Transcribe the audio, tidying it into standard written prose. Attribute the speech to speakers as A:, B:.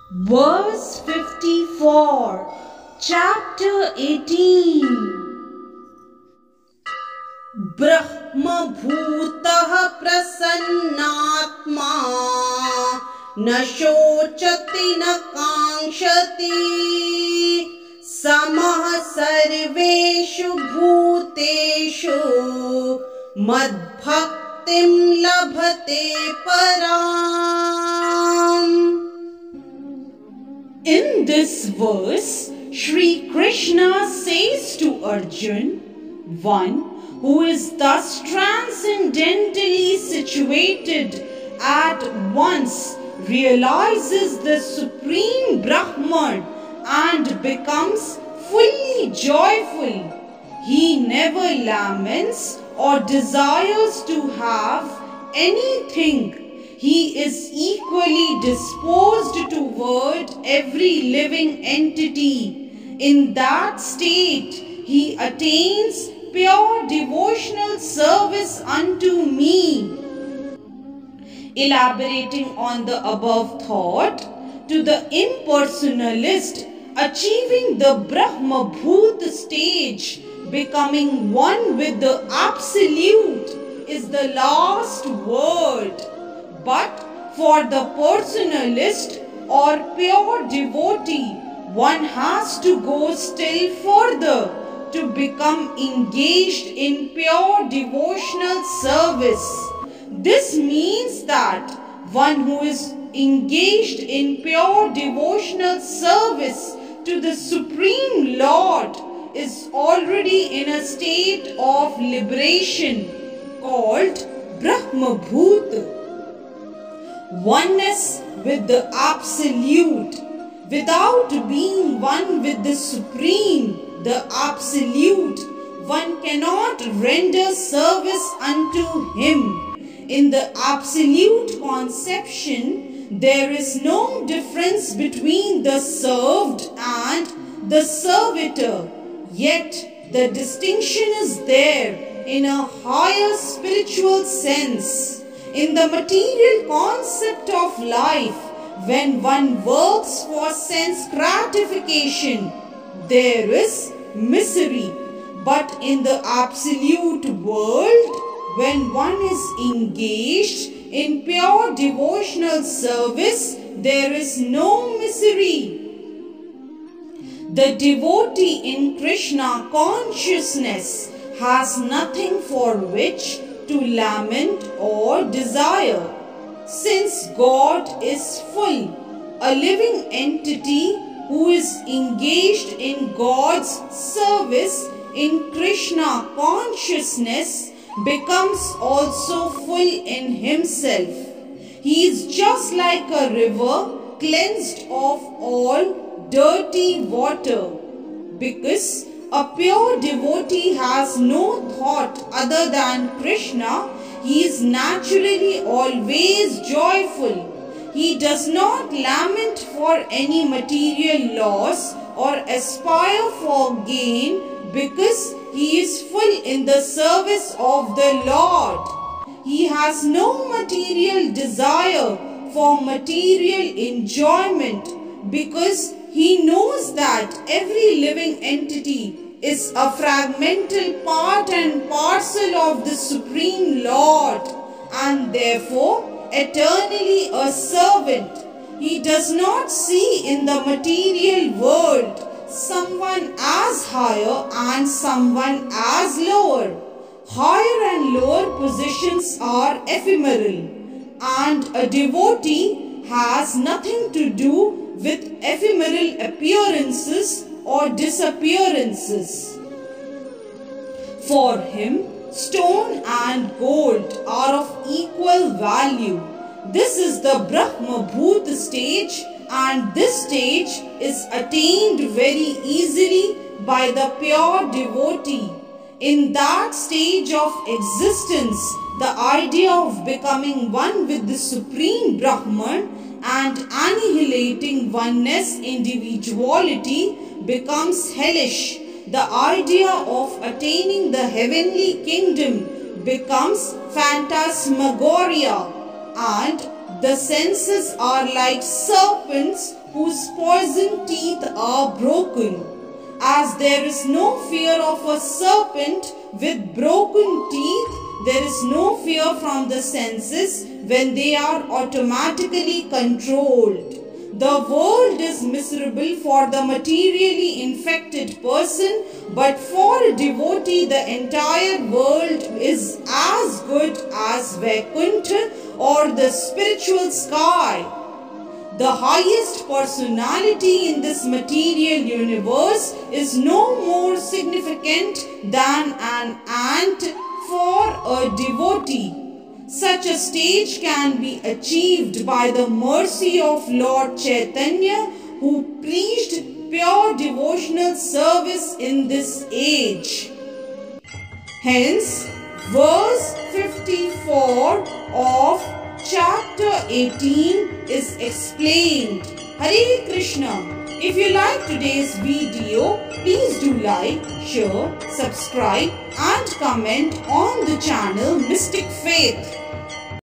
A: Verse 54, chapter 18. Brahma bhutah prasannatma na shochati na kankshati samah sarveshu bhuteshu madbhaktim labhate param. In this verse, Shri Krishna says to Arjun, one who is thus transcendently situated at once realizes the supreme Brahman and becomes fully joyful. He never laments or desires to have anything. He is equally disposed toward every living entity. In that state, he attains pure devotional service unto me. Elaborating on the above thought, to the impersonalist, achieving the Brahma Bhut stage, becoming one with the Absolute, is the last word. But for the personalist or pure devotee, one has to go still further to become engaged in pure devotional service. This means that one who is engaged in pure devotional service to the Supreme Lord is already in a state of liberation called Brahma Bhut. Oneness with the Absolute, without being one with the Supreme, the Absolute, one cannot render service unto Him. In the Absolute conception, there is no difference between the served and the servitor. Yet, the distinction is there in a higher spiritual sense. In the material concept of life, when one works for sense gratification, there is misery. But in the absolute world, when one is engaged in pure devotional service, there is no misery. The devotee in Krishna consciousness has nothing for which to lament or desire. Since God is full, a living entity who is engaged in God's service in Krishna consciousness becomes also full in himself. He is just like a river cleansed of all dirty water, because a pure devotee has no thought other than Krishna. He is naturally always joyful. He does not lament for any material loss or aspire for gain, because he is full in the service of the Lord. He has no material desire for material enjoyment, because he knows that every living entity is a fragmental part and parcel of the Supreme Lord, and therefore eternally a servant. He does not see in the material world someone as higher and someone as lower. Higher and lower positions are ephemeral, and a devotee has nothing to do with ephemeral appearances or disappearances. For him, stone and gold are of equal value. This is the Brahma Bhut stage, and this stage is attained very easily by the pure devotee. In that stage of existence, the idea of becoming one with the Supreme Brahman and annihilating oneness individuality becomes hellish. The idea of attaining the heavenly kingdom becomes phantasmagoria, and the senses are like serpents whose poison teeth are broken. As there is no fear of a serpent with broken teeth, there is no fear from the senses when they are automatically controlled. The world is miserable for the materially infected person, but for a devotee the entire world is as good as Vaikuntha or the spiritual sky. The highest personality in this material universe is no more significant than an ant for a devotee. Such a stage can be achieved by the mercy of Lord Chaitanya, who preached pure devotional service in this age. Hence, verse 54 of chapter 18 is explained. Hare Krishna. If you like today's video, please do like, share, subscribe and comment on the channel Mystic Faith.